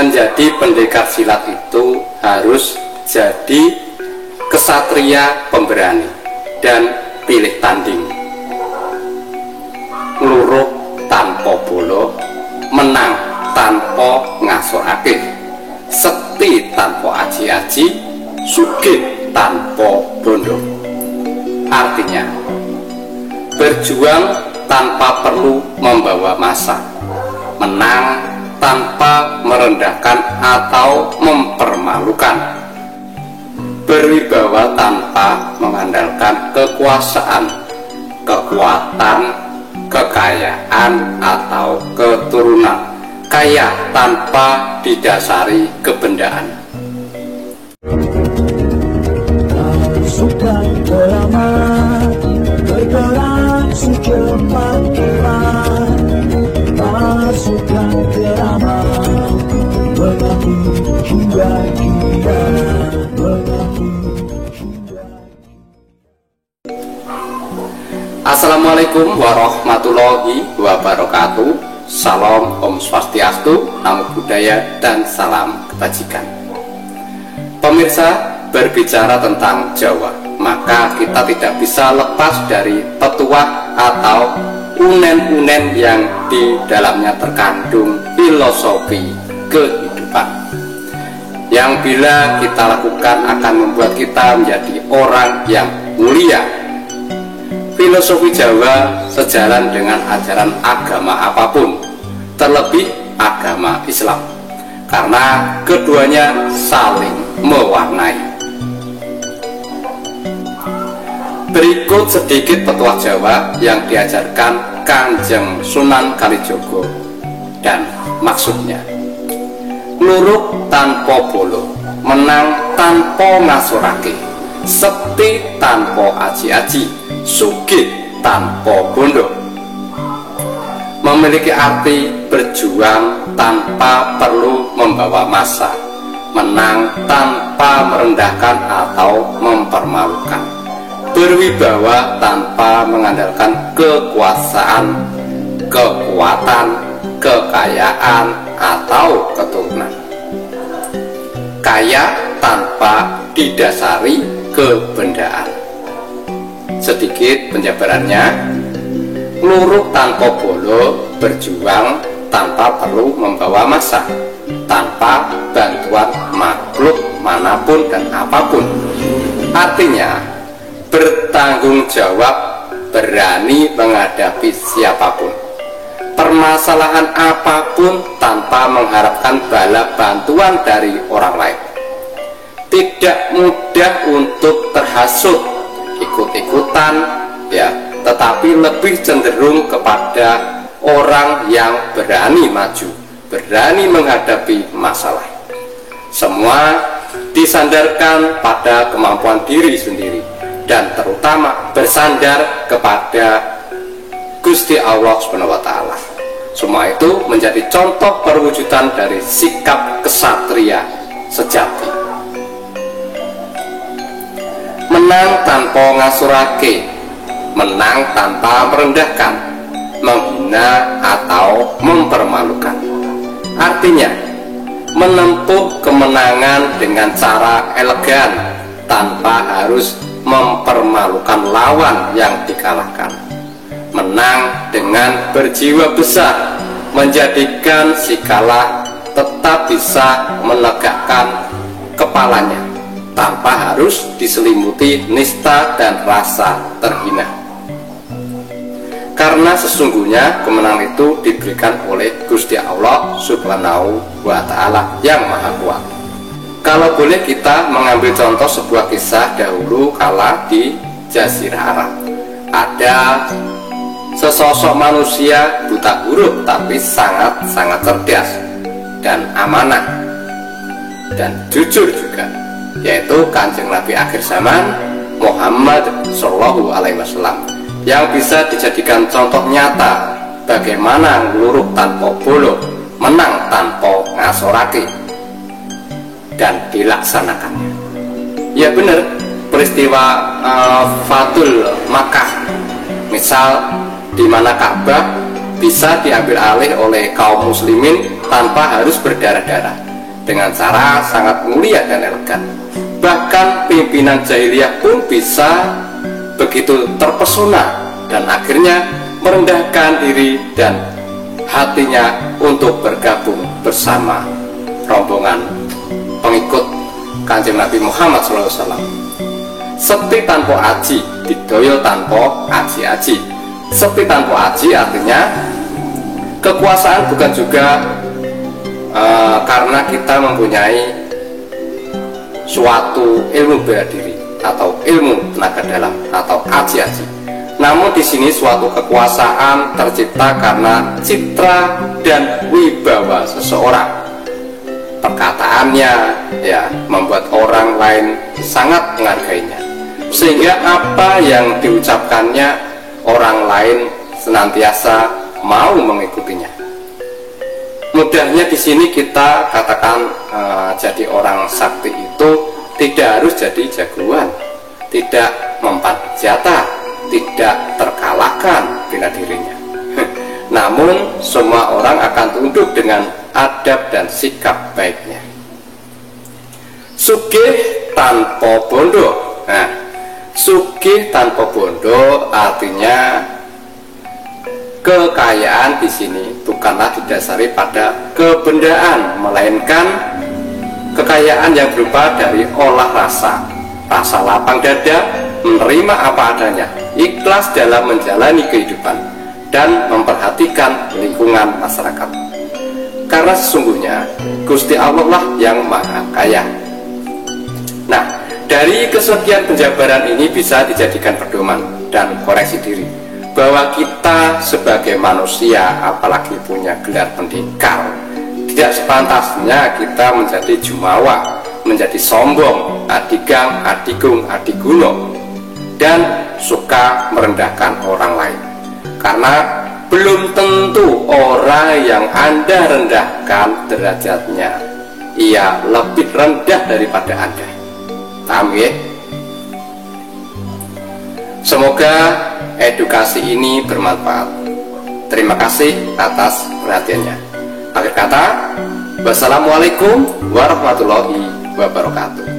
menjadi pendekar silat itu harus jadi kesatria pemberani dan pilih tanding. Luruh tanpa bolo, menang tanpa ngasorake, sekti tanpa aji-aji, sugih tanpa bondo. Artinya, berjuang tanpa perlu membawa massa, menang tanpa merendahkan atau mempermalukan, berwibawa tanpa mengandalkan kekuasaan, kekuatan, kekayaan atau keturunan, kaya tanpa didasari kebendaan. Pasukan keramat bergerak secepat kilat, pasukan keramat mengaku hingga gila, mengaku hingga. Assalamualaikum warahmatullahi wabarakatuh. Salam Om Swastiastu, Namo Buddhaya, dan salam kebajikan. Pemirsa, berbicara tentang Jawa, maka kita tidak bisa lepas dari petuah atau unen-unen yang di dalamnya terkandung filosofi kehidupan, yang bila kita lakukan akan membuat kita menjadi orang yang mulia. Filosofi Jawa sejalan dengan ajaran agama apapun, terlebih agama Islam, karena keduanya saling mewarnai. Berikut sedikit petuah Jawa yang diajarkan Kanjeng Sunan Kalijogo, dan maksudnya: luruh tanpa bolo, menang tanpa ngasorake, sekti tanpa aji-aji, sugih tanpa bondo. Memiliki arti berjuang tanpa perlu membawa massa, menang tanpa merendahkan atau mempermalukan, berwibawa tanpa mengandalkan kekuasaan, kekuatan, kekayaan atau keturunan, kaya tanpa didasari kebendaan. Sedikit penjabarannya: luruh tanpa bolo, berjuang tanpa perlu membawa massa, tanpa bantuan makhluk manapun dan apapun. Artinya, bertanggung jawab, berani menghadapi siapapun, permasalahan apapun tanpa mengharapkan bala bantuan dari orang lain. Tidak mudah untuk terhasut, ikut-ikutan, ya, tetapi lebih cenderung kepada orang yang berani maju, berani menghadapi masalah. Semua disandarkan pada kemampuan diri sendiri, dan terutama bersandar kepada Gusti Allah SWT. Semua itu menjadi contoh perwujudan dari sikap kesatria sejati. Menang tanpa ngasurake, menang tanpa merendahkan, menghina atau mempermalukan. Artinya, menempuh kemenangan dengan cara elegan tanpa harus mempermalukan lawan yang dikalahkan. Menang dengan berjiwa besar, menjadikan si kalah tetap bisa menegakkan kepalanya tanpa harus diselimuti nista dan rasa terhina. Karena sesungguhnya kemenangan itu diberikan oleh Gusti Allah Subhanahu wa Ta'ala yang Maha Kuat. Kalau boleh kita mengambil contoh sebuah kisah dahulu kala di Jazirah Arab. Ada sesosok manusia buta huruf tapi sangat cerdas dan amanah dan jujur juga, yaitu Kanjeng Nabi akhir zaman Muhammad Shallallahu Alaihi Wasallam, yang bisa dijadikan contoh nyata bagaimana luruh tanpa bolo, menang tanpa ngasorake, dan dilaksanakannya. Ya benar, peristiwa Fathul Makkah misal, di mana Ka'bah bisa diambil alih oleh kaum muslimin tanpa harus berdarah-darah, dengan cara sangat mulia dan elegan. Bahkan pimpinan jahiliyah pun bisa begitu terpesona dan akhirnya merendahkan diri dan hatinya untuk bergabung bersama rombongan pengikut Kanjeng Nabi Muhammad SAW. Sekti tanpa aji, didoyo tanpa aji-aji. Sekti tanpa aji artinya kekuasaan bukan juga karena kita mempunyai suatu ilmu bela diri atau ilmu tenaga dalam atau aji-aji. Namun di sini suatu kekuasaan tercipta karena citra dan wibawa seseorang. Perkataannya ya membuat orang lain sangat menghargainya, sehingga apa yang diucapkannya orang lain senantiasa mau mengikutinya. Mudahnya di sini kita katakan jadi orang sakti itu tidak harus jadi jagoan, tidak mempan senjata, tidak terkalahkan bela dirinya. Namun semua orang akan tunduk dengan adab dan sikap baiknya. Sugih tanpa bondo. Nah, sugih tanpa bondo artinya kekayaan di sini bukanlah didasari pada kebendaan, melainkan kekayaan yang berupa dari olah rasa, rasa lapang dada, menerima apa adanya, ikhlas dalam menjalani kehidupan, dan memperhatikan lingkungan masyarakat. Karena sesungguhnya Gusti Allah lah yang maha kaya. Nah, dari kesekian penjabaran ini bisa dijadikan pedoman dan koreksi diri bahwa kita sebagai manusia, apalagi punya gelar pendekar, tidak sepantasnya kita menjadi jumawa, menjadi sombong, adigang, adigung, adiguno, dan suka merendahkan orang lain. Karena belum tentu orang yang Anda rendahkan derajatnya ia lebih rendah daripada Anda. Paham ya? Semoga edukasi ini bermanfaat. Terima kasih atas perhatiannya. Akhir kata, wassalamualaikum warahmatullahi wabarakatuh.